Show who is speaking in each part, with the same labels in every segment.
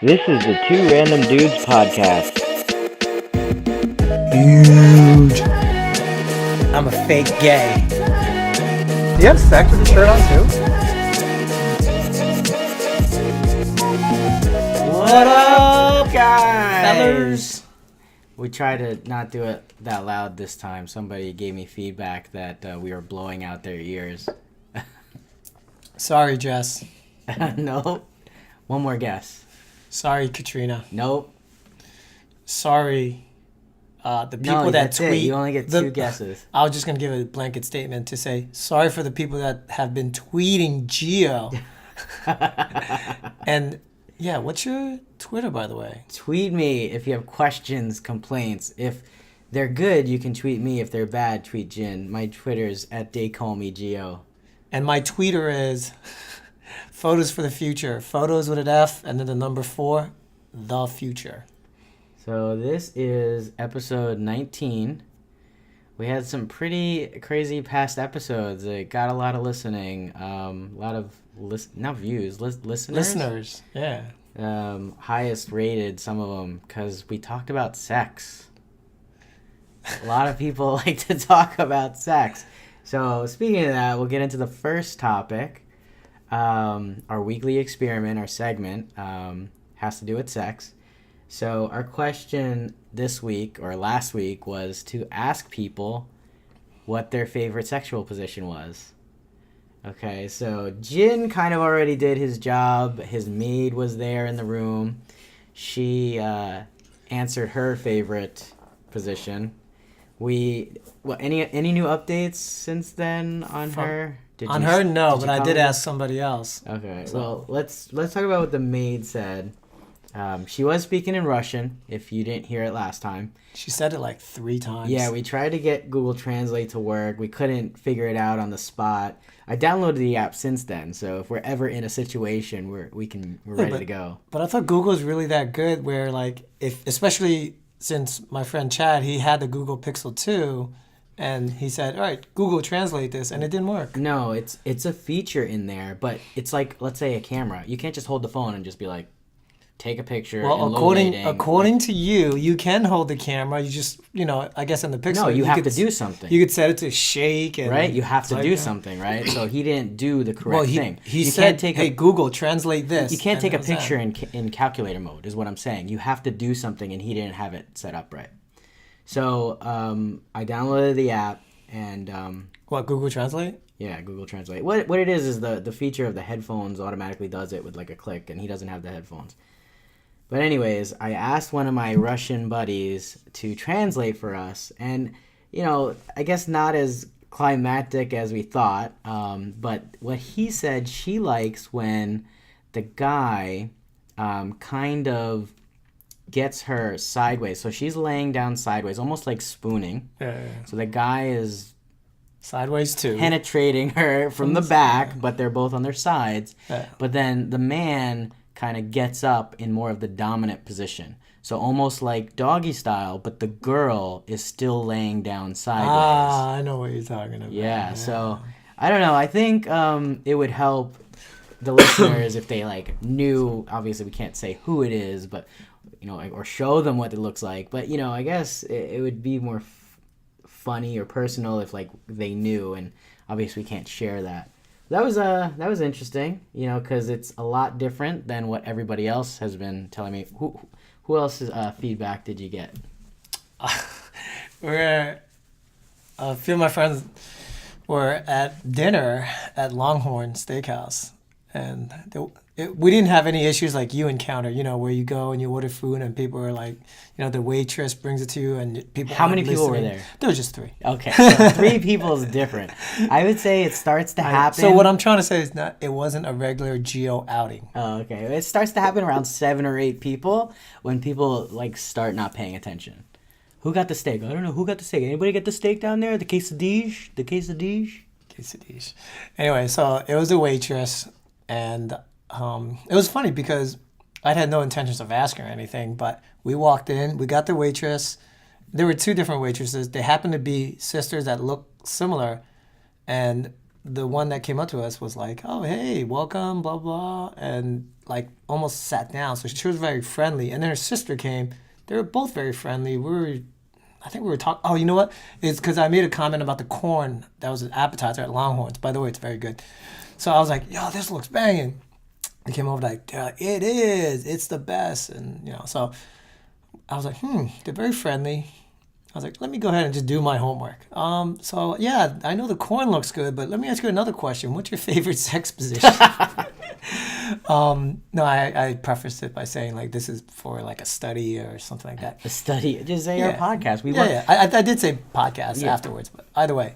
Speaker 1: This is the Two Random Dudes podcast.
Speaker 2: Huge. I'm a fake gay. Do you have sex with the shirt on too?
Speaker 1: What up, guys?
Speaker 2: Fellers.
Speaker 1: We tried to not do it that loud this time. Somebody gave me feedback that we were blowing out their ears.
Speaker 2: Sorry, Jess.
Speaker 1: Nope. One more guess.
Speaker 2: Sorry, Katrina.
Speaker 1: Nope.
Speaker 2: Sorry, the people
Speaker 1: No,
Speaker 2: that
Speaker 1: that's
Speaker 2: tweet.
Speaker 1: it. You only get two guesses.
Speaker 2: I was just going to give a blanket statement to say, sorry for the people that have been tweeting Geo. And, yeah, what's your Twitter, by the way?
Speaker 1: Tweet me if you have questions, complaints. If they're good, you can tweet me. If they're bad, tweet Jin. My Twitter's at DayCallMeGeo.
Speaker 2: And my tweeter is photos for the future. Photos with an F and then the number 4, the future.
Speaker 1: So this is episode 19. We had some pretty crazy past episodes. It got a lot of listening. A lot of not views, listeners.
Speaker 2: Listeners, yeah.
Speaker 1: Highest rated, some of them, because we talked about sex. A lot of people like to talk about sex. So speaking of that, we'll get into the first topic. Our weekly experiment, our segment, has to do with sex. So our question this week or last week was to ask people what their favorite sexual position was. Okay, so Jin kind of already did his job. His maid was there in the room. She answered her favorite position. Any new updates since then on her?
Speaker 2: On her, no, but I did ask somebody else.
Speaker 1: Okay, so. Well, let's talk about what the maid said. She was speaking in Russian, if you didn't hear it last time.
Speaker 2: She said it like 3 times.
Speaker 1: Yeah, we tried to get Google Translate to work. We couldn't figure it out on the spot. I downloaded the app since then, so if we're ever in a situation we're ready to go.
Speaker 2: But I thought Google's really that good where, like, especially since my friend Chad, he had the Google Pixel 2, and he said, all right, Google Translate this, and it didn't work.
Speaker 1: No, it's a feature in there, but it's like, let's say, a camera. You can't just hold the phone and just be like, take a picture.
Speaker 2: Well, according to you, you can hold the camera. You just, I guess in the Pixel.
Speaker 1: No, you have to do something.
Speaker 2: You could set it to shake. And
Speaker 1: right? You have to do something, right? So he didn't do the correct thing.
Speaker 2: He said, hey, Google, translate this.
Speaker 1: You can't take a picture in calculator mode, is what I'm saying. You have to do something, and he didn't have it set up right. So I downloaded the app, and...
Speaker 2: what, Google Translate?
Speaker 1: Yeah, Google Translate. What it is the feature of the headphones automatically does it with like a click, and he doesn't have the headphones. But anyways, I asked one of my Russian buddies to translate for us, and, I guess not as climactic as we thought, but what he said, she likes when the guy kind of gets her sideways. So she's laying down sideways, almost like spooning.
Speaker 2: Yeah.
Speaker 1: So the guy is...
Speaker 2: sideways too.
Speaker 1: Penetrating her from the back, but they're both on their sides.
Speaker 2: Yeah.
Speaker 1: But then the man kind of gets up in more of the dominant position. So almost like doggy style, but the girl is still laying down sideways.
Speaker 2: Ah, I know what you're talking about.
Speaker 1: Yeah, so I don't know. I think it would help the listeners if they knew, obviously we can't say who it is, but or show them what it looks like. But I guess it would be more funny or personal if they knew, and obviously we can't share that. That was interesting, because it's a lot different than what everybody else has been telling me. Who else's feedback did you get?
Speaker 2: A few of my friends were at dinner at Longhorn Steakhouse, and we didn't have any issues like you encounter, where you go and you order food and people are like, the waitress brings it to you and people.
Speaker 1: How many people were there?
Speaker 2: There were just 3.
Speaker 1: Okay, so 3 people is different. I would say it starts to happen.
Speaker 2: So what I'm trying to say is it wasn't a regular Geo outing.
Speaker 1: Oh, okay. It starts to happen around 7 or 8 people when people start not paying attention. Who got the steak? I don't know. Who got the steak? Anybody get the steak down there? The quesadilla? The quesadilla?
Speaker 2: Quesadilla. Anyway, so it was a waitress, and it was funny because I had no intentions of asking her anything, but we walked in, we got the waitress. There were 2 different waitresses. They happened to be sisters that looked similar, and the one that came up to us was like, "Oh, hey, welcome, blah blah," and like almost sat down. So she was very friendly. And then her sister came. They were both very friendly. I think we were talking. Oh, you know what? It's because I made a comment about the corn that was an appetizer at Longhorns. By the way, it's very good. So I was like, "Yo, this looks banging." They came over like, "It is. It's the best." And so I was like, they're very friendly. I was like, let me go ahead and just do my homework. So yeah, I know the corn looks good, but let me ask you another question. What's your favorite sex position? No, I prefaced it by saying like this is for like a study or something like that.
Speaker 1: A study, just say our podcast.
Speaker 2: I did say podcast afterwards, but either way.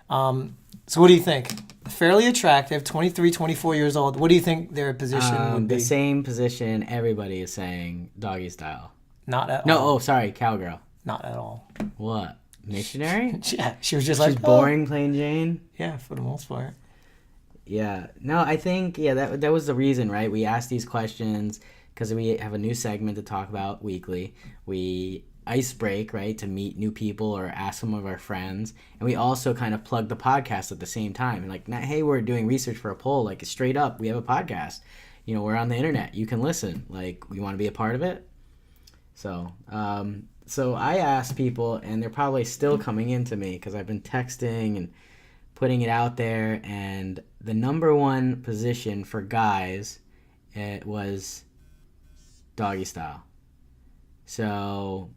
Speaker 2: So what do you think? Fairly attractive, 23, 24 years old. What do you think their position would be?
Speaker 1: The same position everybody is saying, doggy style.
Speaker 2: Not at all.
Speaker 1: No, oh, sorry, cowgirl.
Speaker 2: Not at all.
Speaker 1: What? Missionary?
Speaker 2: Yeah, she was just
Speaker 1: She's
Speaker 2: like
Speaker 1: boring, plain Jane?
Speaker 2: Yeah, for the most part.
Speaker 1: Yeah. No, I think, that was the reason, right? We asked these questions because we have a new segment to talk about weekly. We ice break, right, to meet new people or ask some of our friends. And we also kind of plug the podcast at the same time. And like, hey, we're doing research for a poll. Like, straight up, we have a podcast. We're on the internet. You can listen. Like, we want to be a part of it. So I asked people, and they're probably still coming in to me because I've been texting and putting it out there. And the number one position for guys, it was doggy style. So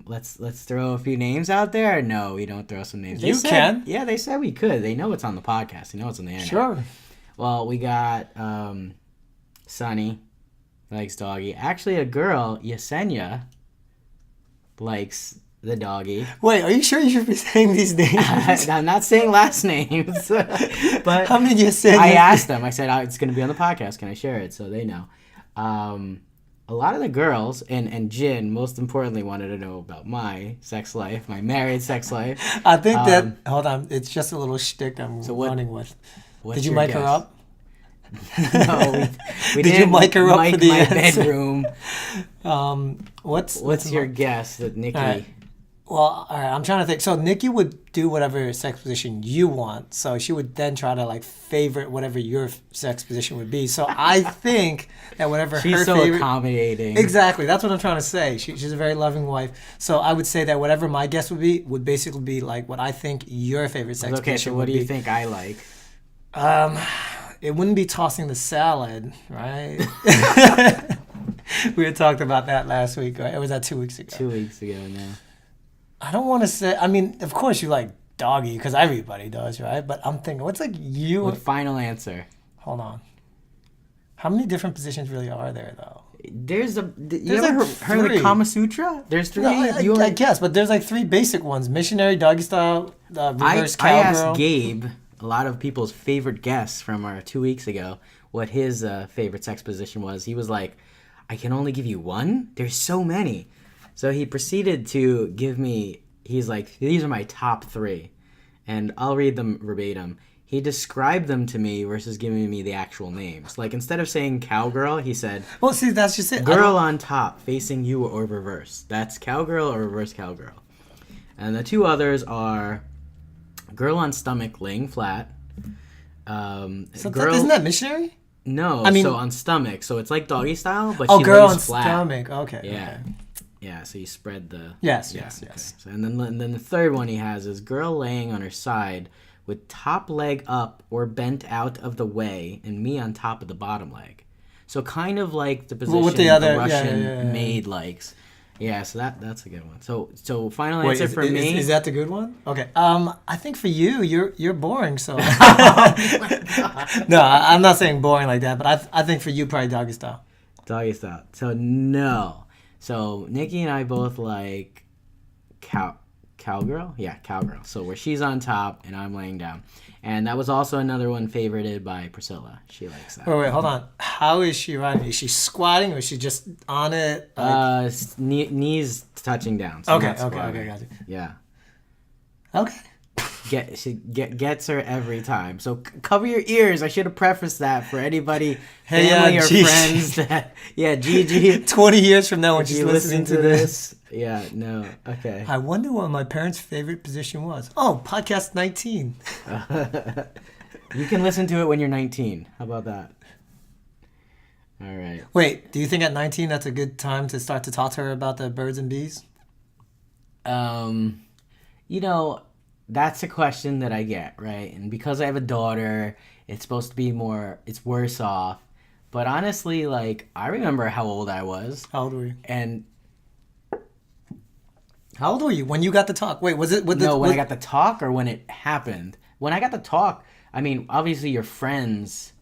Speaker 1: let's throw a few names out there. No, we don't throw some names.
Speaker 2: You can.
Speaker 1: Yeah, they said we could. They know it's on the podcast. They know it's on the internet.
Speaker 2: Sure.
Speaker 1: Well, we got Sunny likes doggy. Actually, a girl, Yesenia, likes the doggy.
Speaker 2: Wait, are you sure you should be saying these names?
Speaker 1: I'm not saying last names. But
Speaker 2: how many Yesenias?
Speaker 1: I asked them. I said, it's going to be on the podcast. Can I share it? So they know. A lot of the girls, and Jin, most importantly, wanted to know about my sex life, my married sex life.
Speaker 2: I think hold on, it's just a little shtick I'm running with. Did you mic her up?
Speaker 1: No, we
Speaker 2: Did you mic her up for the
Speaker 1: my
Speaker 2: answer?
Speaker 1: bedroom.
Speaker 2: What's
Speaker 1: your guess that Nikki?
Speaker 2: All right. Well, all right, I'm trying to think. So Nikki would do whatever sex position you want. So she would then try to like favorite whatever your sex position would be. So I think that whatever
Speaker 1: she's
Speaker 2: her
Speaker 1: so
Speaker 2: favorite,
Speaker 1: accommodating.
Speaker 2: Exactly, that's what I'm trying to say. She's a very loving wife. So I would say that whatever my guess would basically be like what I think your favorite sex position would be. Okay,
Speaker 1: so what do you think I like?
Speaker 2: It wouldn't be tossing the salad, right? We had talked about that last week, right? Or was that 2 weeks ago?
Speaker 1: 2 weeks ago now.
Speaker 2: I don't want to say. I mean, of course you like doggy because everybody does, right? But I'm thinking, what's like you?
Speaker 1: What final answer?
Speaker 2: Hold on. How many different positions really are there, though?
Speaker 1: You ever heard of the Kama Sutra? There's three.
Speaker 2: No, I guess, but there's like three basic ones: missionary, doggy style, reverse cowgirl.
Speaker 1: I asked Gabe, a lot of people's favorite guests from our 2 weeks ago, what his favorite sex position was. He was like, I can only give you one? There's so many. So he proceeded to give me, he's like, these are my top three. And I'll read them verbatim. He described them to me versus giving me the actual names. Like, instead of saying cowgirl, he said,
Speaker 2: well, see, that's just it.
Speaker 1: Girl on top, facing you or reverse. That's cowgirl or reverse cowgirl. And the two others are girl on stomach, laying flat.
Speaker 2: Isn't that missionary?
Speaker 1: No, I mean, so on stomach. So it's like doggy style, but she
Speaker 2: girl
Speaker 1: lays
Speaker 2: on
Speaker 1: flat.
Speaker 2: Stomach. Okay.
Speaker 1: Yeah.
Speaker 2: Okay.
Speaker 1: Yeah, so you spread the...
Speaker 2: Yes.
Speaker 1: Okay. So, and then the third one he has is girl laying on her side with top leg up or bent out of the way and me on top of the bottom leg. So kind of like the position
Speaker 2: with the other,
Speaker 1: Russian maid likes. Yeah, so that's a good one. So final answer for me...
Speaker 2: Is that the good one? Okay. I think for you, you're boring, so... No, I'm not saying boring like that, but I think for you, probably doggy style.
Speaker 1: Doggy style. So no. So Nikki and I both like cowgirl? Yeah, cowgirl. So where she's on top and I'm laying down. And that was also another one favorited by Priscilla. She likes that.
Speaker 2: Wait, hold on. How is she riding? Is she squatting or is she just on it?
Speaker 1: Knees touching down. So
Speaker 2: okay, got you.
Speaker 1: Yeah.
Speaker 2: Okay.
Speaker 1: She gets her every time. So cover your ears. I should have prefaced that for anybody, family or friends. Gigi.
Speaker 2: 20 years from now when she's listening to this.
Speaker 1: Yeah, no, okay.
Speaker 2: I wonder what my parents' favorite position was. Oh, podcast 19.
Speaker 1: You can listen to it when you're 19. How about that? All right.
Speaker 2: Wait, do you think at 19 that's a good time to start to talk to her about the birds and bees?
Speaker 1: You know, that's a question that I get, right? And because I have a daughter, it's supposed to be more, it's worse off. But honestly, like, I remember how old I was.
Speaker 2: How old were you?
Speaker 1: And
Speaker 2: How old were you when you got the talk? Wait, was it with the...
Speaker 1: no, when I got the talk or when it happened? When I got the talk, I mean, obviously your friends.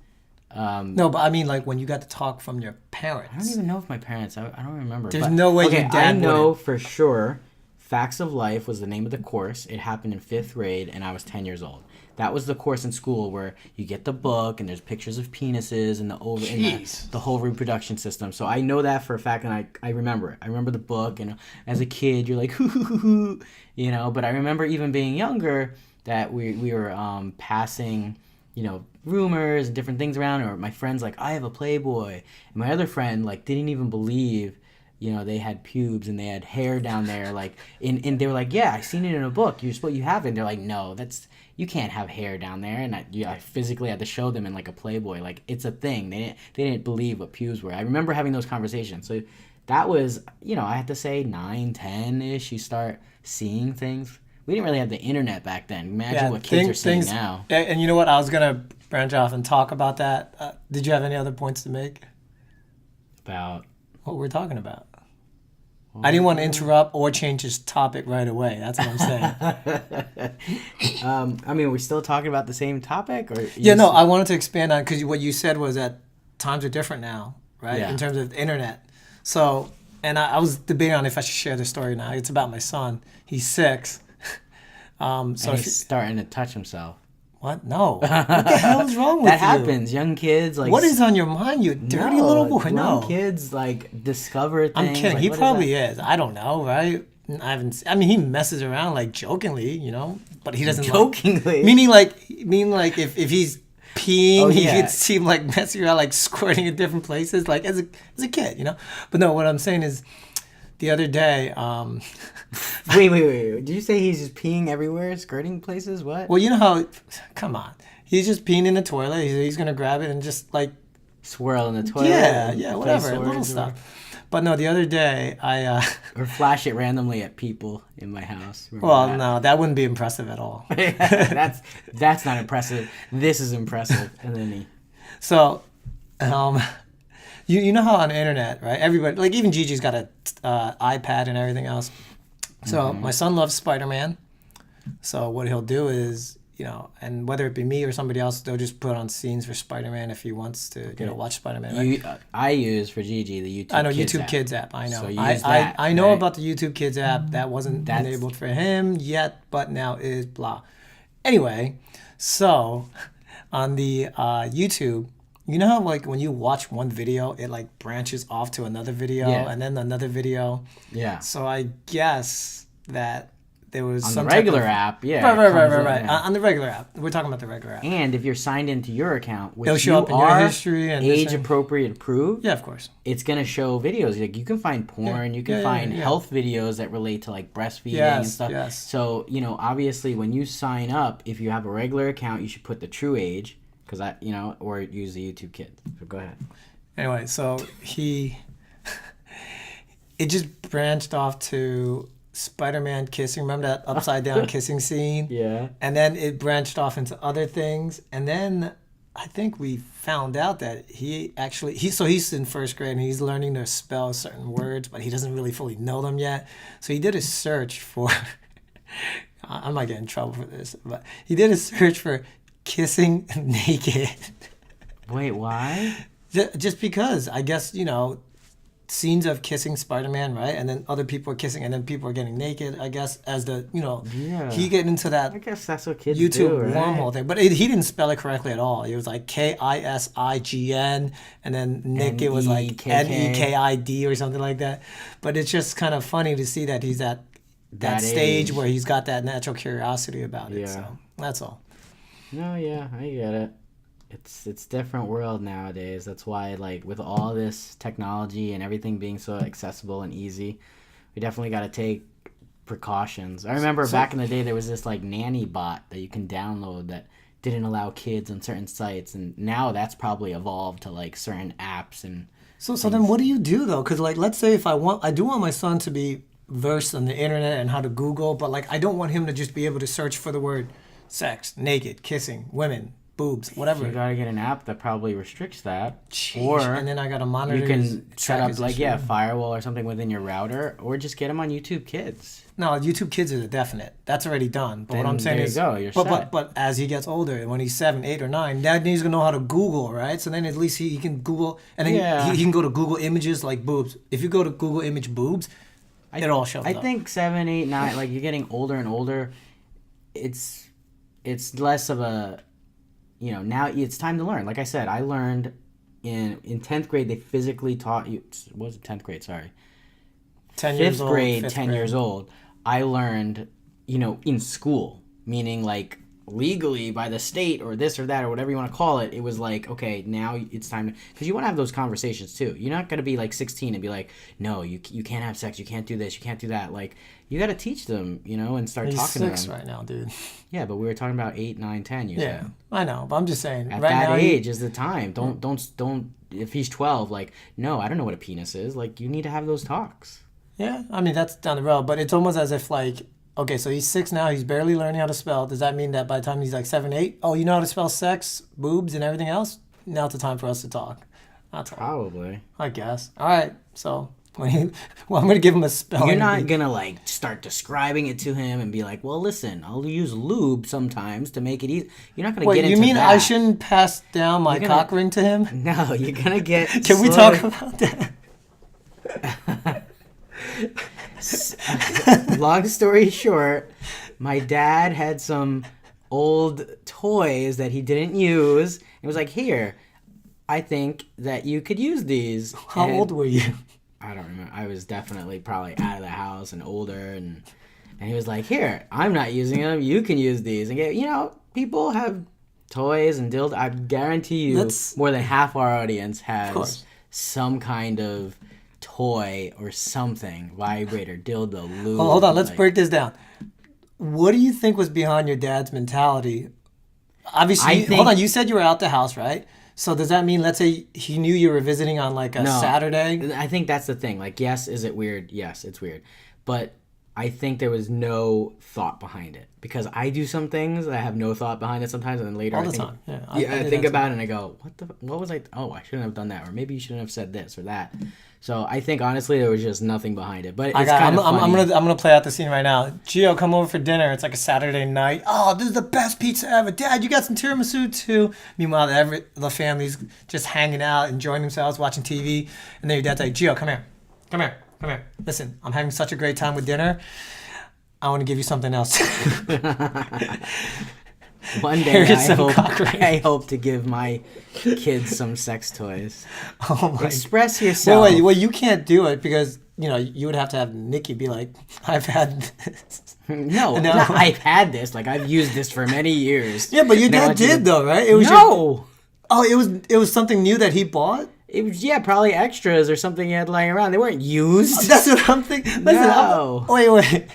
Speaker 2: No, but I mean, like, when you got the talk from your parents.
Speaker 1: I don't even know if my parents, I don't remember.
Speaker 2: There's no way your dad
Speaker 1: I know
Speaker 2: wouldn't.
Speaker 1: for sure Facts of Life was the name of the course. It happened in 5th grade and I was 10 years old. That was the course in school where you get the book and there's pictures of penises and the whole reproduction system. So I know that for a fact, and I remember it. I remember the book, and as a kid you're like, hoo, hoo, hoo, hoo, you know. But I remember even being younger that we were passing, you know, rumors and different things around, or my friends like, I have a Playboy, and my other friend like didn't even believe, you know, they had pubes and they had hair down there, like, and they were like, yeah, I seen it in a book. You have it. And they're like, no, you can't have hair down there. And I physically had to show them in like a Playboy, like it's a thing. They didn't believe what pubes were. I remember having those conversations. So that was, you know, I had to say 9, 10-ish. You start seeing things. We didn't really have the internet back then. Imagine what kids are seeing now.
Speaker 2: And you know what? I was gonna branch off and talk about that. Did you have any other points to make
Speaker 1: About
Speaker 2: what we're talking about? I didn't want to interrupt or change his topic right away. That's what I'm saying.
Speaker 1: I mean, we're still talking about the same topic, or
Speaker 2: No, I wanted to expand on, because what you said was that times are different now, right?
Speaker 1: Yeah.
Speaker 2: In terms of the internet. So, and I was debating on if I should share the story now. It's about my son. He's 6.
Speaker 1: and he's starting to touch himself.
Speaker 2: What? No. What the hell is wrong with
Speaker 1: That
Speaker 2: you?
Speaker 1: happens. Young kids, like,
Speaker 2: What is on your mind, you dirty little boy? No.
Speaker 1: Young kids like discover things.
Speaker 2: I'm kidding.
Speaker 1: Like,
Speaker 2: He
Speaker 1: what
Speaker 2: probably
Speaker 1: that?
Speaker 2: is. I don't know, right? I mean, he messes around like jokingly, you know, but he doesn't
Speaker 1: Jokingly?
Speaker 2: meaning like if he's peeing,
Speaker 1: Oh,
Speaker 2: he
Speaker 1: yeah.
Speaker 2: could seem like messing around, like squirting in different places, like as a kid, you know. But no, what I'm saying is, the other day,
Speaker 1: Wait. Did you say he's just peeing everywhere, skirting places? What?
Speaker 2: well, you know how, come on, he's just peeing in the toilet. He's gonna grab it and just like,
Speaker 1: Swirl in the toilet.
Speaker 2: yeah,
Speaker 1: and play
Speaker 2: whatever,
Speaker 1: swords
Speaker 2: little
Speaker 1: or
Speaker 2: stuff. But no, the other day
Speaker 1: Or flash it randomly at people in my house. Remember
Speaker 2: well,
Speaker 1: that?
Speaker 2: no, that wouldn't be impressive at all.
Speaker 1: that's not impressive. This is impressive. And then
Speaker 2: So, you know how on the internet, right? Everybody, like even Gigi's got a iPad and everything else. So my son loves Spider-Man. So what he'll do is, you know, and whether it be me or somebody else, they'll just put on scenes for Spider-Man if he wants to, you know, watch Spider-Man. Right?
Speaker 1: I use for Gigi the YouTube.
Speaker 2: I know
Speaker 1: Kids
Speaker 2: YouTube
Speaker 1: app.
Speaker 2: Kids app. I know.
Speaker 1: So you use that,
Speaker 2: I know
Speaker 1: right?
Speaker 2: about the YouTube Kids app. That wasn't
Speaker 1: That's-
Speaker 2: enabled for him yet, but now is blah. Anyway, so on the YouTube, you know how like when you watch one video, it like branches off to another video
Speaker 1: Yeah.
Speaker 2: and then another video.
Speaker 1: Yeah.
Speaker 2: So I guess that there was
Speaker 1: On
Speaker 2: some
Speaker 1: the
Speaker 2: type
Speaker 1: regular
Speaker 2: of-
Speaker 1: app, yeah.
Speaker 2: Right.
Speaker 1: it comes in, yeah.
Speaker 2: On the regular app. We're talking about the regular app.
Speaker 1: And if you're signed into your account, which
Speaker 2: It'll show
Speaker 1: you
Speaker 2: up in your
Speaker 1: are
Speaker 2: history and this
Speaker 1: age
Speaker 2: and-
Speaker 1: appropriate approved,
Speaker 2: Yeah, of course.
Speaker 1: it's gonna show videos. Like you can find porn, you can find health videos that relate to like breastfeeding and
Speaker 2: Yes,
Speaker 1: stuff.
Speaker 2: yes.
Speaker 1: So you know, obviously, when you sign up, if you have a regular account, you should put the true age, because or use the YouTube Kids. So go ahead.
Speaker 2: Anyway, so it just branched off to Spider-Man kissing. Remember that upside down kissing scene?
Speaker 1: Yeah.
Speaker 2: And then it branched off into other things. And then I think we found out that he's in 1st grade and he's learning to spell certain words, but he doesn't really fully know them yet. So he did a search for, I might get in trouble for this, but he did a search for kissing naked.
Speaker 1: Wait, why?
Speaker 2: Just because, I guess, you know, scenes of kissing Spider-Man, right? And then other people are kissing, and then people are getting naked, I guess, as the, you know,
Speaker 1: Yeah.
Speaker 2: he get into that
Speaker 1: I guess that's what kids
Speaker 2: YouTube
Speaker 1: do, right?
Speaker 2: wormhole thing. But he didn't spell it correctly at all. It was like KISIGN, and then Nick, it was like NEKID or something like that. But it's just kind of funny to see that he's at that stage
Speaker 1: age.
Speaker 2: where he's got that natural curiosity about it.
Speaker 1: Yeah.
Speaker 2: So that's all.
Speaker 1: No, yeah, I get it. It's different world nowadays. That's why, like, with all this technology and everything being so accessible and easy, we definitely got to take precautions. I remember back in the day there was this like nanny bot that you can download that didn't allow kids on certain sites, and now that's probably evolved to like certain apps and.
Speaker 2: So then what do you do though? Because like, let's say if I do want my son to be versed on the internet and how to Google, but like I don't want him to just be able to search for the word sex, naked, kissing, women, boobs, whatever.
Speaker 1: You gotta get an app that probably restricts that.
Speaker 2: Jeez,
Speaker 1: or
Speaker 2: and then I gotta monitor.
Speaker 1: you can set up like
Speaker 2: issue.
Speaker 1: firewall or something within your router, or just get them on YouTube Kids.
Speaker 2: No, YouTube Kids is a definite. That's already done. But
Speaker 1: Then
Speaker 2: what I'm saying
Speaker 1: there
Speaker 2: is,
Speaker 1: you go, you're
Speaker 2: but
Speaker 1: set.
Speaker 2: but as he gets older, when he's 7, 8, or 9, Dad needs to know how to Google, right? So then at least he can Google, and then
Speaker 1: Yeah.
Speaker 2: he can go to Google Images like boobs. If you go to Google Image boobs, it all shows
Speaker 1: I
Speaker 2: up.
Speaker 1: think 7, 8, 9, like you're getting older and older. It's less of a, now it's time to learn. Like I said, I learned in 10th grade they physically taught you. What was it? 10th grade? Sorry.
Speaker 2: 10 years
Speaker 1: Fifth
Speaker 2: old,
Speaker 1: grade,
Speaker 2: fifth
Speaker 1: 10
Speaker 2: grade.
Speaker 1: years old. I learned, in school, meaning like legally by the state or this or that or whatever you want to call it. It was like, okay, now it's time to, because you want to have those conversations too. You're not going to be like 16 and be like, no, you can't have sex, you can't do this, you can't do that. Like, you got to teach them, and start
Speaker 2: He's
Speaker 1: talking
Speaker 2: 6
Speaker 1: to them.
Speaker 2: right now, dude.
Speaker 1: Yeah, but we were talking about 8, 9, 10. You
Speaker 2: Yeah,
Speaker 1: said.
Speaker 2: I know, but I'm just saying.
Speaker 1: At
Speaker 2: right
Speaker 1: that
Speaker 2: now,
Speaker 1: age is the time. Don't. If he's 12, like, no, I don't know what a penis is. Like, you need to have those talks.
Speaker 2: Yeah, I mean that's down the road, but it's almost as if like, okay, so he's 6 now, he's barely learning how to spell. Does that mean that by the time he's like 7, 8, oh, you know how to spell sex, boobs, and everything else? Now it's the time for us to talk. That's all.
Speaker 1: Probably.
Speaker 2: I guess. All right, so I'm gonna give him a spelling.
Speaker 1: You're not
Speaker 2: bee.
Speaker 1: gonna like start describing it to him and be like, "Well, listen, I'll use lube sometimes to make it easy." You're not gonna
Speaker 2: Wait,
Speaker 1: get into
Speaker 2: you mean
Speaker 1: that.
Speaker 2: I shouldn't pass down my
Speaker 1: You're gonna-
Speaker 2: cock ring to him?
Speaker 1: No, you're gonna get.
Speaker 2: Can we talk about that?
Speaker 1: Long story short, my dad had some old toys that he didn't use. He was like, "Here, I think that you could use these."
Speaker 2: How
Speaker 1: And
Speaker 2: old were you?
Speaker 1: I don't remember. I was definitely probably out of the house and older, and he was like, "Here, I'm not using them. You can use these." And people have toys and dildos. I guarantee you, more than half our audience has some kind of toy or something, vibrator, dildo, lube.
Speaker 2: Oh, hold on, let's break this down. What do you think was behind your dad's mentality? Obviously, hold on, you said you were out the house, right? So does that mean, let's say he knew you were visiting on like a Saturday?
Speaker 1: I think that's the thing. Like, yes, is it weird? Yes, it's weird. But I think there was no thought behind it. Because I do some things that I have no thought behind it sometimes, and then later
Speaker 2: All the time. Yeah,
Speaker 1: I think about it and I go, what was I, I shouldn't have done that, or maybe you shouldn't have said this or that. So I think honestly there was just nothing behind it. But it's kind of funny.
Speaker 2: I'm gonna play out the scene right now. Gio, come over for dinner. It's like a Saturday night. Oh, this is the best pizza ever. Dad, you got some tiramisu too. Meanwhile, the family's just hanging out, enjoying themselves, watching TV. And then your dad's like, Gio, come here. Come here. Come here. Listen, I'm having such a great time with dinner. I want to give you something else.
Speaker 1: One day I hope to give my kids some sex toys.
Speaker 2: Oh my!
Speaker 1: Express yourself.
Speaker 2: Well, you can't do it because you would have to have Nikki be like, I've had this.
Speaker 1: No, I've had this. Like, I've used this for many years.
Speaker 2: Yeah, but your dad did though, right? It was it was something new that he bought.
Speaker 1: It was probably extras or something he had lying around. They weren't used.
Speaker 2: That's what I'm thinking. Listen,
Speaker 1: No.
Speaker 2: Wait.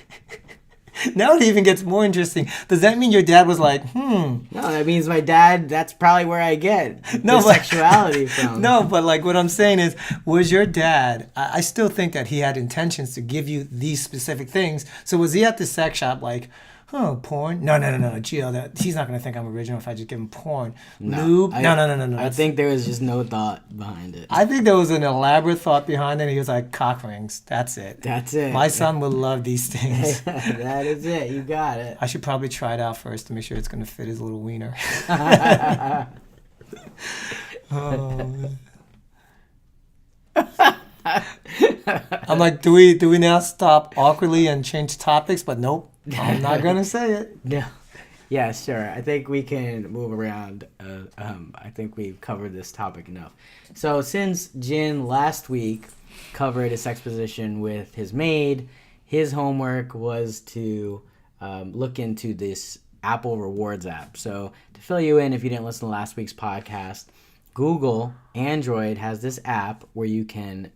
Speaker 2: Now it even gets more interesting. Does that mean your dad was like,
Speaker 1: No, that means my dad, that's probably where I get sexuality from.
Speaker 2: No, but like what I'm saying is, was your dad, I still think that he had intentions to give you these specific things. So was he at the sex shop like, oh, porn? No, Gio, he's not going to think I'm original if I just give him porn. Lube? No.
Speaker 1: I think there was just no thought behind it.
Speaker 2: I think there was an elaborate thought behind it. He was like, cock rings. That's it.
Speaker 1: That's it.
Speaker 2: My son will love these things.
Speaker 1: That is it. You got it.
Speaker 2: I should probably try it out first to make sure it's going to fit his little wiener. Oh, I'm like, do we now stop awkwardly and change topics? But nope, I'm not going to say it.
Speaker 1: No. Yeah, sure. I think we can move around. I think we've covered this topic enough. So since Jin last week covered his sex position with his maid, his homework was to look into this Apple Rewards app. So to fill you in, if you didn't listen to last week's podcast, Google Android has this app where you can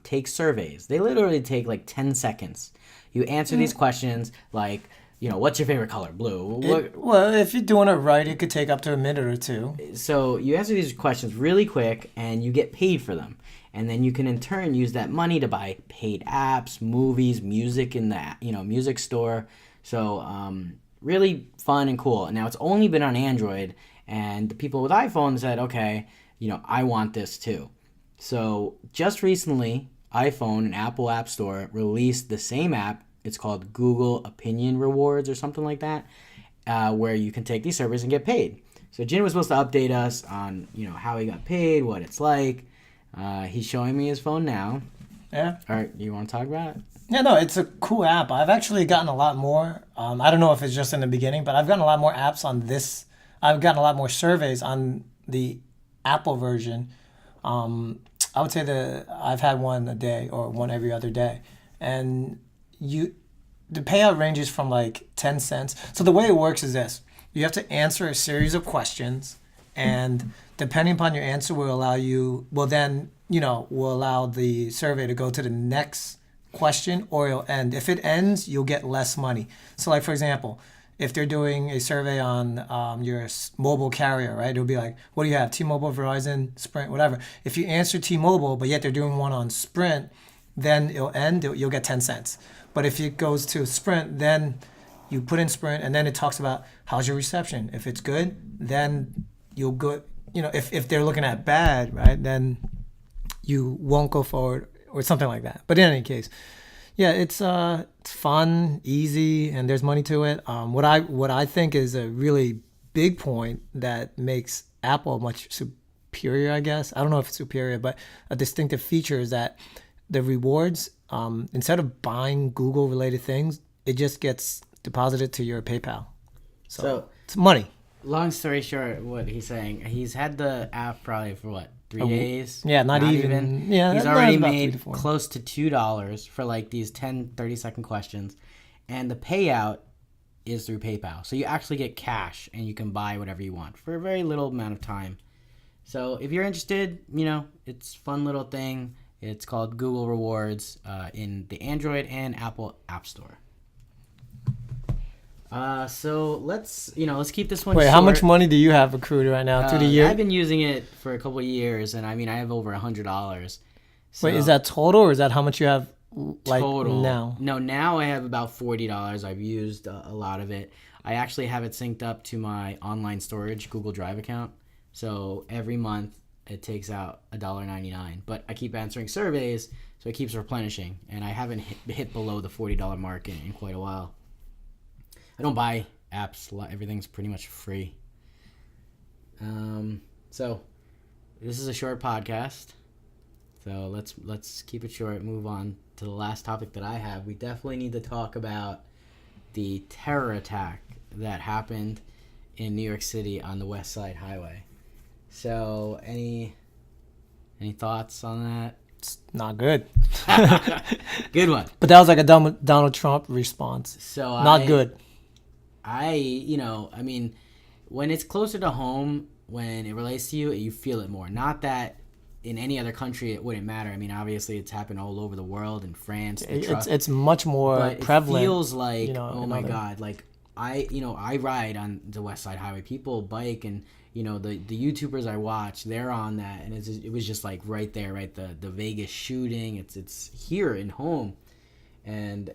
Speaker 1: take surveys. They literally take like 10 seconds. You answer these questions like, what's your favorite color? Blue.
Speaker 2: Well, if you're doing it right, it could take up to a minute or two.
Speaker 1: So you answer these questions really quick, and you get paid for them. And then you can in turn use that money to buy paid apps, movies, music in the music store. So really fun and cool. And now it's only been on Android, and the people with iPhone said, okay, I want this too. So just recently, iPhone and Apple App Store released the same app. It's called Google Opinion Rewards or something like that, where you can take these surveys and get paid. So Jin was supposed to update us on how he got paid, what it's like. He's showing me his phone now.
Speaker 2: Yeah.
Speaker 1: All right, you want to talk about it?
Speaker 2: Yeah, no, it's a cool app. I've actually gotten a lot more. I don't know if it's just in the beginning, but I've gotten a lot more apps on this. I've gotten a lot more surveys on the Apple version. I would say that I've had one a day or one every other day. And the payout ranges from like 10 cents. So the way it works is this. You have to answer a series of questions, and depending upon your answer will allow the survey to go to the next question, or it'll end. If it ends, you'll get less money. So like, for example, if they're doing a survey on your mobile carrier, right? It'll be like, what do you have? T-Mobile, Verizon, Sprint, whatever. If you answer T-Mobile, but yet they're doing one on Sprint, then it'll end. You'll get 10 cents. But if it goes to Sprint, then you put in Sprint, and then it talks about how's your reception. If it's good, then you'll go. If they're looking at bad, right, then you won't go forward or something like that. But in any case, yeah, it's fun, easy, and there's money to it. What I think is a really big point that makes Apple much superior, I guess. I don't know if it's superior, but a distinctive feature is that the rewards, instead of buying Google-related things, it just gets deposited to your PayPal. So it's money.
Speaker 1: Long story short, what he's saying, he's had the app probably for 3 days?
Speaker 2: Yeah, not even. Yeah,
Speaker 1: he's already made close to $2 for like these 10, 30-second questions. And the payout is through PayPal. So you actually get cash, and you can buy whatever you want for a very little amount of time. So if you're interested, it's a fun little thing. It's called Google Rewards in the Android and Apple App Store. So let's keep this one
Speaker 2: Wait,
Speaker 1: short.
Speaker 2: How much money do you have accrued right now through the year?
Speaker 1: I've been using it for a couple of years, and I have over $100. So
Speaker 2: Wait, is that total, or is that how much you have
Speaker 1: total
Speaker 2: now?
Speaker 1: No, now I have about $40. I've used a lot of it. I actually have it synced up to my online storage Google Drive account. So every month it takes out $1.99. But I keep answering surveys, so it keeps replenishing, and I haven't hit below the $40 mark in quite a while. I don't buy apps. Everything's pretty much free. So this is a short podcast. So let's keep it short. Move on to the last topic that I have. We definitely need to talk about the terror attack that happened in New York City on the West Side Highway. So any thoughts on that?
Speaker 2: It's not good.
Speaker 1: Good one.
Speaker 2: But that was like a Donald Trump response.
Speaker 1: So
Speaker 2: not good.
Speaker 1: When it's closer to home, when it relates to you, you feel it more. Not that in any other country it wouldn't matter. Obviously it's happened all over the world, in France.
Speaker 2: It's much more
Speaker 1: but
Speaker 2: prevalent.
Speaker 1: It feels like, oh my God, like I ride on the West Side Highway. People bike, and the YouTubers I watch, they're on that, and it was just like right there, right? The Vegas shooting, it's here in home, and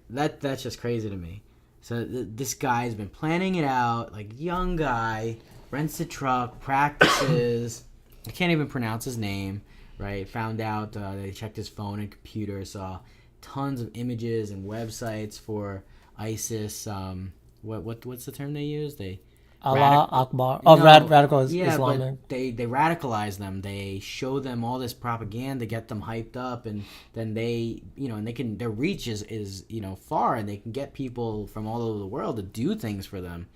Speaker 1: that's just crazy to me. So this guy's been planning it out, like young guy, rents a truck, practices. I can't even pronounce his name, right? Found out they checked his phone and computer, saw tons of images and websites for ISIS. What's the term they use?
Speaker 2: Allah Akbar. Radical Islamic.
Speaker 1: But they radicalize them. They show them all this propaganda, get them hyped up, and then they, and their reach is far, and they can get people from all over the world to do things for them.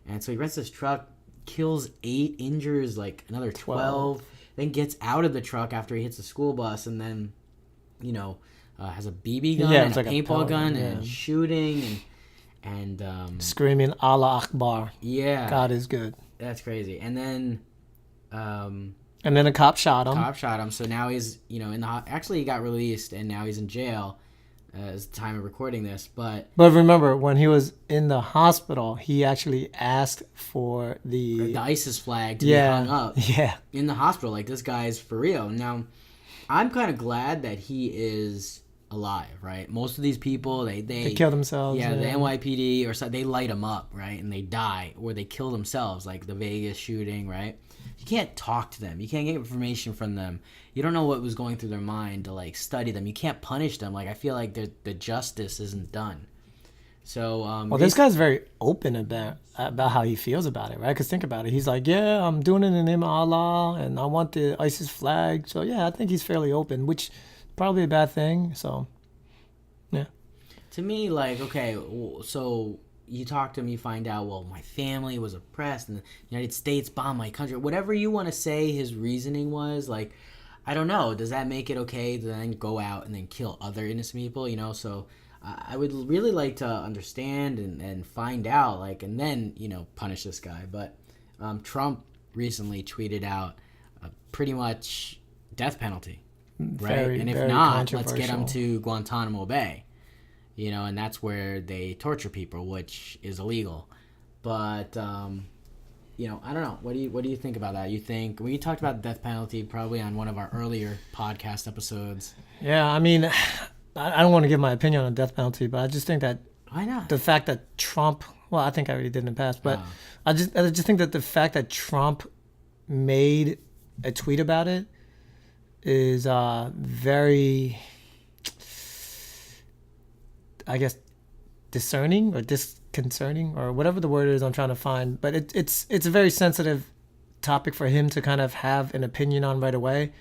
Speaker 1: And so he rents this truck, kills 8, injures like another 12, then gets out of the truck after he hits a school bus, and then, has a BB gun and a paintball gun and shooting and
Speaker 2: screaming Allah Akbar.
Speaker 1: Yeah,
Speaker 2: God is good.
Speaker 1: That's crazy. And then
Speaker 2: a cop shot him.
Speaker 1: So now he's actually he got released, and now he's in jail. as the time of recording this. But
Speaker 2: remember, when he was in the hospital, he actually asked for
Speaker 1: the ISIS flag to be hung up in the hospital. Like, this guy's for real. Now, I'm kind of glad that he is alive, right? Most of these people, they
Speaker 2: kill themselves.
Speaker 1: Yeah, the NYPD or so, they light them up, right? And they die, or they kill themselves, like the Vegas shooting, right? You can't talk to them. You can't get information from them. You don't know what was going through their mind to, like, study them. You can't punish them. Like, I feel like the justice isn't done. So,
Speaker 2: this guy's very open about how he feels about it, right? Because think about it. He's like, yeah, I'm doing it in the name of Allah, and I want the ISIS flag. So, yeah, I think he's fairly open, which is probably a bad thing. So, yeah.
Speaker 1: To me, like, okay, so you talk to him, you find out, well, my family was oppressed, and the United States bombed my country. Whatever you want to say his reasoning was, like, I don't know. Does that make it okay to then go out and then kill other innocent people, you know? So I would really like to understand and find out, like, and then, you know, punish this guy. But Trump recently tweeted out pretty much death penalty, right? And if not, let's get him to Guantanamo Bay, you know, and that's where they torture people, which is illegal. But you know, I don't know. What do you think about that? You think we talked about the death penalty probably on one of our earlier podcast episodes?
Speaker 2: Yeah, I mean, I don't want to give my opinion on the death penalty, but I just think that
Speaker 1: why not?
Speaker 2: The fact that Trump, well, I think I already did in the past, but I just think that the fact that Trump made a tweet about it is very, I guess, discerning or disconcerting or whatever the word is I'm trying to find. But it's a very sensitive topic for him to kind of have an opinion on right away.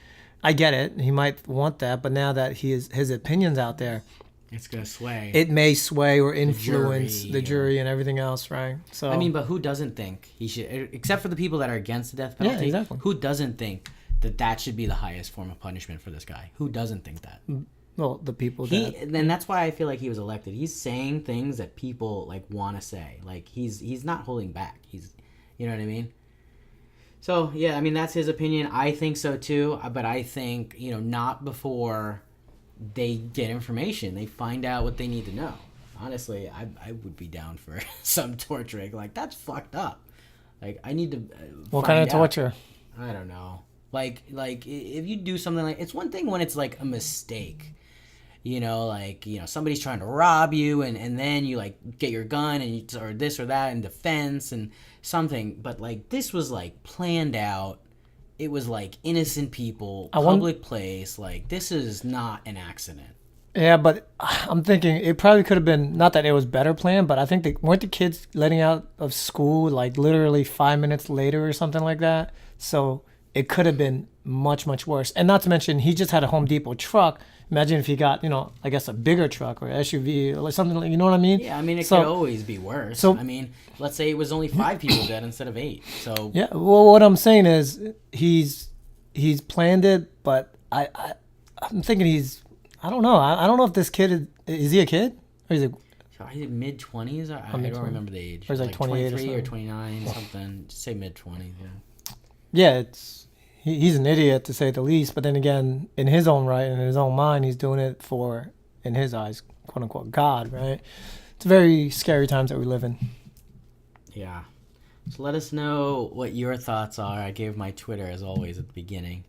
Speaker 2: I get it. He might want that, but now that his opinion's out there,
Speaker 1: it's going to sway.
Speaker 2: It may sway or influence the jury and everything else, right? So
Speaker 1: I mean, but who doesn't think he should, except for the people that are against the death penalty,
Speaker 2: yeah, exactly.
Speaker 1: Who doesn't think that should be the highest form of punishment for this guy? Who doesn't think that?
Speaker 2: Well, the people
Speaker 1: then that's why I feel like he was elected. He's saying things that people, like, want to say. Like, he's not holding back. You know what I mean? So, yeah, I mean, that's his opinion. I think so, too. But I think, you know, not before they get information. They find out what they need to know. Honestly, I would be down for some torturing. Like, that's fucked up. Like, I need to
Speaker 2: what kind of torture?
Speaker 1: I don't know. Like if you do something like... It's one thing when it's, like, a mistake. You know, like, you know, somebody's trying to rob you and then you, like, get your gun and or this or that in defense and something. But, like, this was, like, planned out. It was, like, innocent people, public place. Like, this is not an accident.
Speaker 2: Yeah, but I'm thinking it probably could have been, not that it was better planned, but I think weren't the kids letting out of school, like, literally 5 minutes later or something like that? So it could have been much, much worse. And not to mention, he just had a Home Depot truck. Imagine if he got, you know, I guess a bigger truck or SUV or something like, you know what I mean?
Speaker 1: Yeah, I mean, it could always be worse. So, I mean, let's say it was only 5 people dead instead of 8. So
Speaker 2: yeah, well, what I'm saying is he's planned it, but I'm thinking I don't know. I don't know if this kid is he a kid or is he
Speaker 1: mid-20s? I don't remember the age.
Speaker 2: Or is like 28
Speaker 1: or 29, something. Just say mid-20s, yeah.
Speaker 2: Yeah, he's an idiot to say the least, but then again, in his own right and in his own mind, he's doing it for, in his eyes, quote unquote, God, right? It's very scary times that we live in.
Speaker 1: Yeah. So let us know what your thoughts are. I gave my Twitter, as always, at the beginning.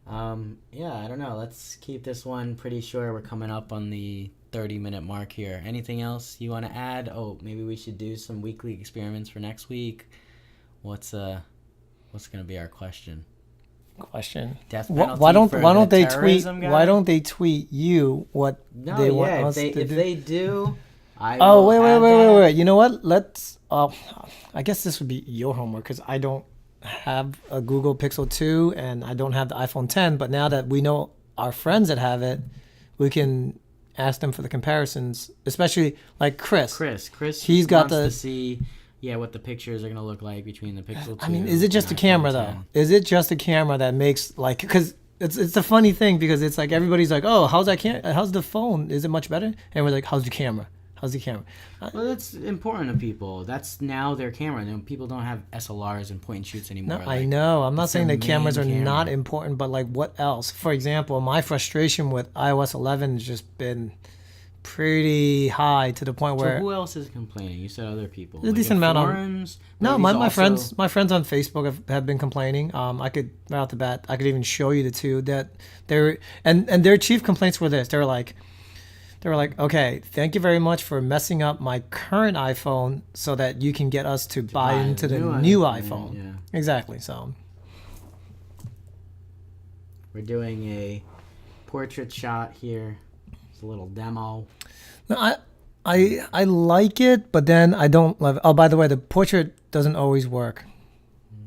Speaker 1: Yeah, I don't know. Let's keep this one pretty short. We're coming up on the 30-minute mark here. Anything else you want to add? Oh, maybe we should do some weekly experiments for next week. What's going to be our question? Death penalty.
Speaker 2: Why don't they tweet? Guy? Why don't they tweet you what they want us to do?
Speaker 1: If they do,
Speaker 2: wait. You know what? Let's. I guess this would be your homework because I don't have a Google Pixel 2 and I don't have the iPhone 10. But now that we know our friends that have it, we can ask them for the comparisons. Especially like Chris.
Speaker 1: He's got to see. Yeah, what the pictures are going to look like between the Pixel 2.
Speaker 2: I mean, is it just a camera, though? Is it just a camera that makes, like, because it's a funny thing, because it's like everybody's like, oh, how's the phone? Is it much better? And we're like, how's the camera?
Speaker 1: Well, that's important to people. That's now their camera. People don't have SLRs and point and shoots anymore.
Speaker 2: No, I know. I'm not saying that cameras are not important, but, like, what else? For example, my frustration with iOS 11 has just been pretty high to the point
Speaker 1: So
Speaker 2: where
Speaker 1: who else is complaining? You said other people.
Speaker 2: there's a decent amount on.
Speaker 1: Forums?
Speaker 2: No,
Speaker 1: Or
Speaker 2: my
Speaker 1: these
Speaker 2: my friends on Facebook have been complaining. I could right off the bat, I could even show you the two that they're and their chief complaints were this. They were like, okay, thank you very much for messing up my current iPhone so that you can get us to buy into the new iPhone.
Speaker 1: Yeah.
Speaker 2: Exactly. So
Speaker 1: We're doing a portrait shot here. It's a little demo.
Speaker 2: no, I like it, but then I don't love it. Oh, by the way, the portrait doesn't always work.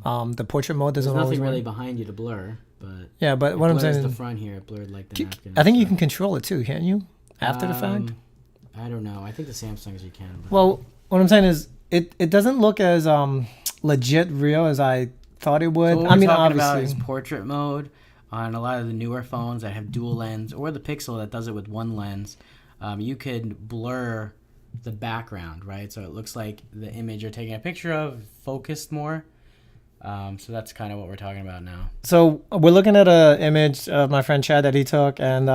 Speaker 2: The portrait mode
Speaker 1: There's
Speaker 2: doesn't always
Speaker 1: nothing
Speaker 2: work.
Speaker 1: really behind you to blur, but
Speaker 2: Yeah, but
Speaker 1: it
Speaker 2: what I'm
Speaker 1: blurs
Speaker 2: saying
Speaker 1: the
Speaker 2: is,
Speaker 1: front here. It blurred like the napkin.
Speaker 2: I think you
Speaker 1: and
Speaker 2: can control it too, can't you? After the
Speaker 1: stuff.
Speaker 2: fact.
Speaker 1: I don't know. I think the Samsungs you can. But
Speaker 2: Well, what I'm saying is, it doesn't look as legit real as I thought it would.
Speaker 1: So what
Speaker 2: I
Speaker 1: we're
Speaker 2: mean,
Speaker 1: talking about is
Speaker 2: obviously,
Speaker 1: portrait mode on a lot of the newer phones that have dual lens, or the Pixel that does it with one lens. You could blur the background, right? So it looks like the image you're taking a picture of focused more. So that's kind of what we're talking about now.
Speaker 2: so we're looking at a image of my friend Chad that he took, and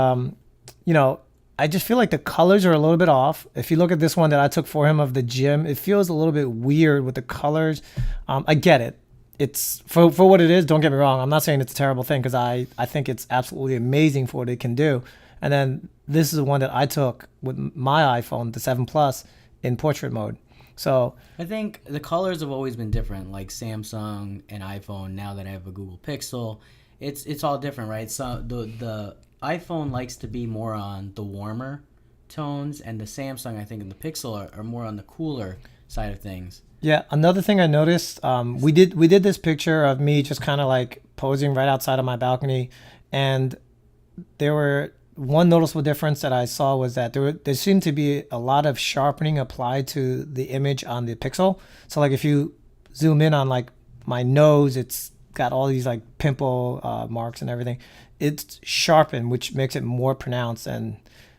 Speaker 2: I just feel like the colors are a little bit off. If you look at this one that I took for him of the gym, it feels a little bit weird with the colors. I get it. It's for what it is. Don't get me wrong. I'm not saying it's a terrible thing, because I think it's absolutely amazing for what it can do. And then this is the one that I took with my iPhone, the 7 Plus, in portrait mode. So
Speaker 1: I think the colors have always been different, like Samsung and iPhone. Now that I have a Google Pixel, it's all different, right? So the iPhone likes to be more on the warmer tones, and the Samsung, I think, and the Pixel are more on the cooler side of things.
Speaker 2: yeah, another thing I noticed, we did this picture of me just kind of like posing right outside of my balcony, and there were one noticeable difference that I saw was that there seemed to be a lot of sharpening applied to the image on the Pixel. So like if you zoom in on like my nose, it's got all these like pimple marks and everything. It's sharpened, which makes it more pronounced, and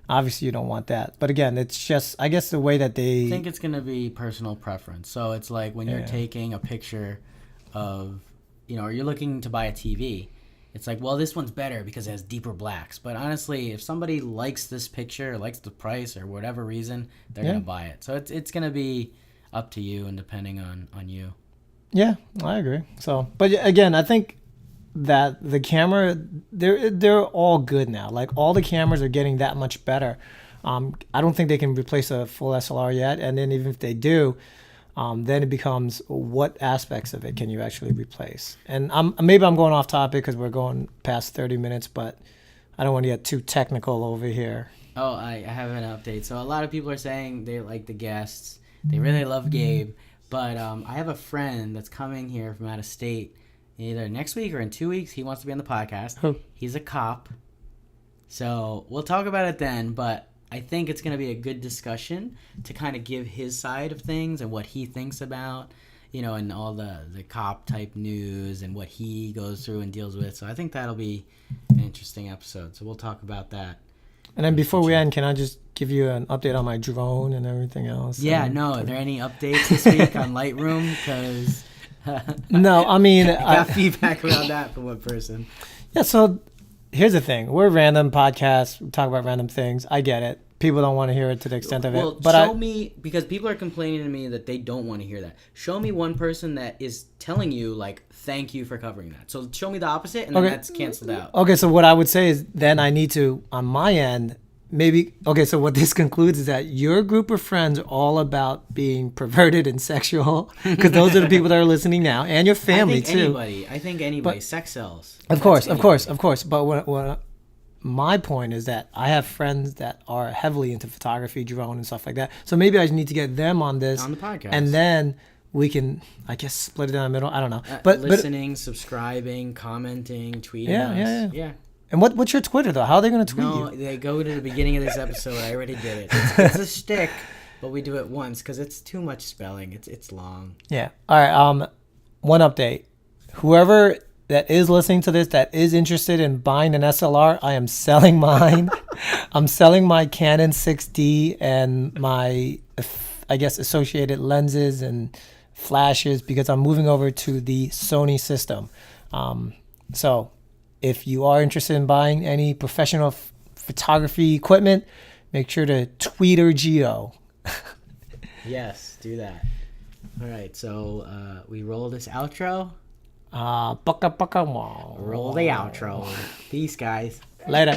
Speaker 2: obviously you don't want that. But again, it's just, I guess, the way that they...
Speaker 1: I think it's going to be personal preference. So it's like when you're
Speaker 2: Yeah.
Speaker 1: taking a picture of, or you're looking to buy a TV, it's like, well, this one's better because it has deeper blacks. But honestly, if somebody likes this picture, likes the price or whatever reason, they're
Speaker 2: Yeah.
Speaker 1: going to buy it. So it's going to be up to you and depending on you.
Speaker 2: Yeah, I agree. So, but again, I think that the camera, they're all good now. Like all the cameras are getting that much better. I don't think they can replace a full SLR yet. And then even if they do, then it becomes what aspects of it can you actually replace? And maybe I'm going off topic because we're going past 30 minutes, but I don't want to get too technical over here.
Speaker 1: Oh, I have an update. So a lot of people are saying they like the guests. They really love Gabe. But I have a friend that's coming here from out of state either next week or in 2 weeks. He wants to be on the podcast.
Speaker 2: Who?
Speaker 1: He's a cop. So we'll talk about it then. But I think it's going to be a good discussion to kind of give his side of things and what he thinks about, and all the cop type news and what he goes through and deals with. So I think that'll be an interesting episode. So we'll talk about that.
Speaker 2: And then before we end, can I just give you an update on my drone and everything else?
Speaker 1: Yeah, no. Are there any updates this week on Lightroom? Because
Speaker 2: No, I mean,
Speaker 1: I got feedback about that from one person.
Speaker 2: Yeah, so here's the thing. We're a random podcast. We talk about random things. I get it. People don't want to hear it to the extent of
Speaker 1: Well,
Speaker 2: it. But
Speaker 1: show me, because people are complaining to me that they don't want to hear that. Show me one person that is telling you, like, thank you for covering that. So show me the opposite, and then that's canceled out.
Speaker 2: Okay, so what I would say is then I need to, on my end, maybe... Okay, so what this concludes is that your group of friends are all about being perverted and sexual, because those are the people that are listening now, and your family, too.
Speaker 1: I think anybody. Sex sells.
Speaker 2: Of course. But what my point is that I have friends that are heavily into photography, drone, and stuff like that. So maybe I just need to get them on this.
Speaker 1: On the podcast.
Speaker 2: And then we can, I guess, split it down the middle. I don't know.
Speaker 1: Listening, subscribing, commenting, tweeting us. Yeah.
Speaker 2: And what's your Twitter, though? How are they going to tweet
Speaker 1: No,
Speaker 2: you?
Speaker 1: they go to the beginning of this episode. I already did it. It's a shtick, but we do it once because it's too much spelling. It's long.
Speaker 2: Yeah. All right. One update. Whoever that is listening to this that is interested in buying an SLR, I am selling mine. I'm selling my Canon 6D and my, I guess, associated lenses and flashes because I'm moving over to the Sony system. So if you are interested in buying any professional photography equipment, make sure to tweet or Geo.
Speaker 1: Yes, do that. All right, so we roll this outro.
Speaker 2: Baka baka wow.
Speaker 1: Roll the outro. Peace, guys.
Speaker 2: Later.